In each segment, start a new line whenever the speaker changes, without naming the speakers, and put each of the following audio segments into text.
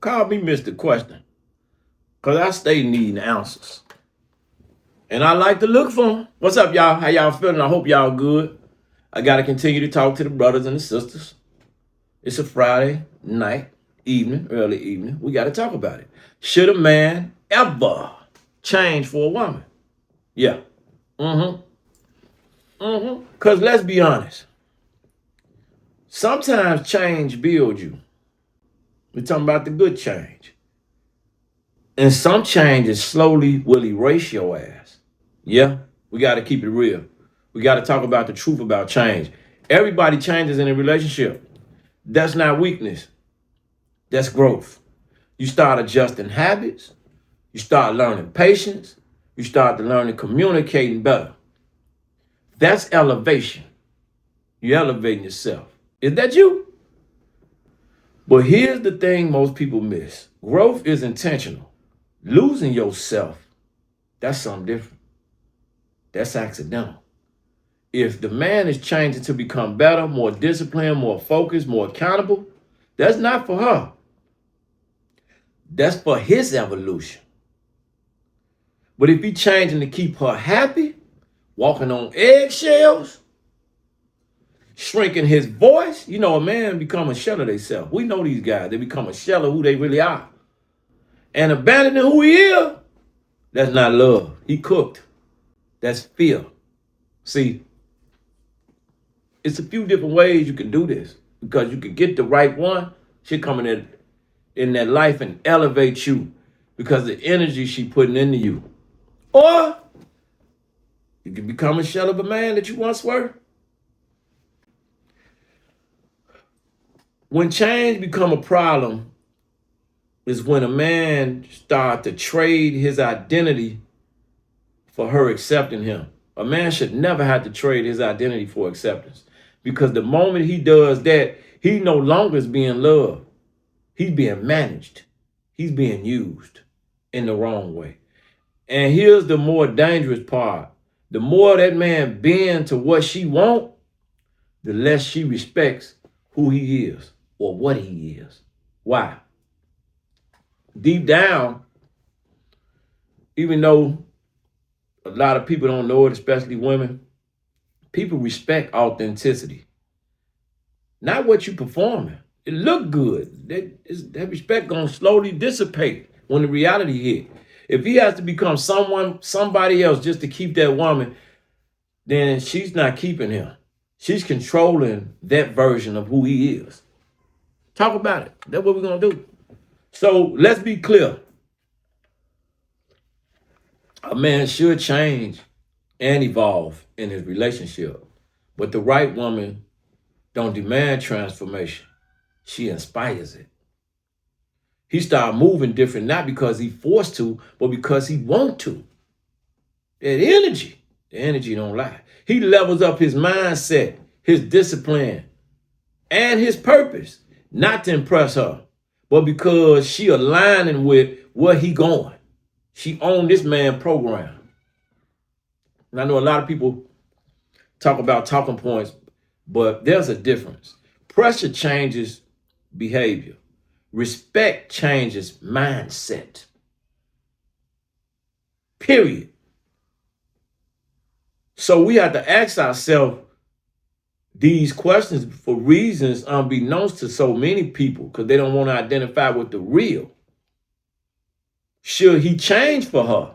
Call me Mr. Question, because I stay needing answers. And I like to look for them. What's up, y'all? How y'all feeling? I hope y'all good. I got to continue to talk to the brothers and the sisters. It's a Friday night, evening, early evening. We got to talk about it. Should a man ever change for a woman? Yeah. Because let's be honest. Sometimes change builds you. We're talking about the good change. And some changes slowly will erase your ass. Yeah, we got to keep it real. We got to talk about the truth about change. Everybody changes in a relationship. That's not weakness. That's growth. You start adjusting habits. You start learning patience. You start to learn communicating better. That's elevation. You're elevating yourself. Is that you? But here's the thing most people miss. Growth is intentional. Losing yourself, that's something different. That's accidental. If the man is changing to become better, more disciplined, more focused, more accountable, that's not for her. That's for his evolution. But if he's changing to keep her happy, walking on eggshells, shrinking his voice, you know, a man become a shell of themselves. We know these guys. They become a shell of who they really are. And abandoning who he is, that's not love. He cooked. That's fear. See, it's a few different ways you can do this, because you can get the right one. She coming in that life and elevate you because of the energy she putting into you. Or you can become a shell of a man that you once were. When change become a problem is when a man start to trade his identity for her accepting him. A man should never have to trade his identity for acceptance, because the moment he does that, he no longer is being loved. He's being managed. He's being used in the wrong way. And here's the more dangerous part. The more that man bend to what she want, the less she respects who he is or what he is. Why? Deep down, even though a lot of people don't know it, especially women, people respect authenticity. Not what you performing. It look good. That respect gonna slowly dissipate when the reality hit. If he has to become somebody else just to keep that woman, then she's not keeping him. She's controlling that version of who he is. Talk about it. That's what we're gonna do. So let's be clear. A man should change and evolve in his relationship, but the right woman don't demand transformation. She inspires it. He started moving different, not because he forced to, but because he want to. That energy, the energy don't lie. He levels up his mindset, his discipline, and his purpose, not to impress her, but because she aligning with where he going. She owned this man program. And I know a lot of people talk about talking points, but there's a difference. Pressure changes behavior. Respect changes mindset. Period. So we have to ask ourselves these questions for reasons unbeknownst to so many people, because they don't want to identify with the real. Should he change for her?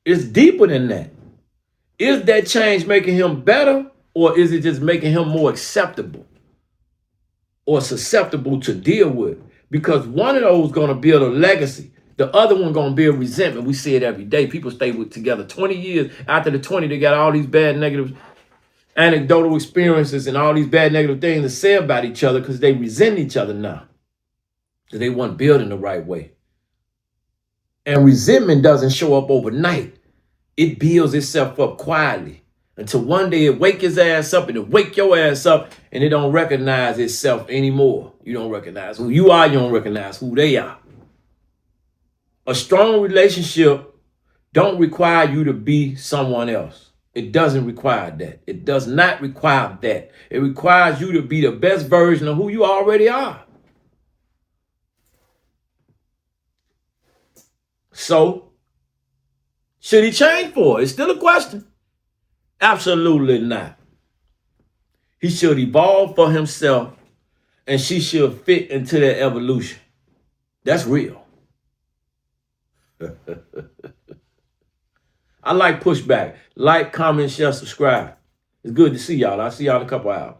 It's deeper than that. Is that change making him better, or is it just making him more acceptable or susceptible to deal with? Because one of those is going to build a legacy. The other one going to build resentment. We see it every day. People stay together 20 years. After the 20, they got all these bad, negative, anecdotal experiences and all these bad, negative things to say about each other because they resent each other now. Because they weren't building the right way. And resentment doesn't show up overnight. It builds itself up quietly until one day it wake his ass up and it wake your ass up and it don't recognize itself anymore. You don't recognize who you are. You don't recognize who they are. A strong relationship don't require you to be someone else. It doesn't require that. It does not require that. It requires you to be the best version of who you already are. So, should he change for it? It's still a question. Absolutely not. He should evolve for himself, and she should fit into that evolution. That's real. I like pushback. Like, comment, share, subscribe. It's good to see y'all. I'll see y'all in a couple hours.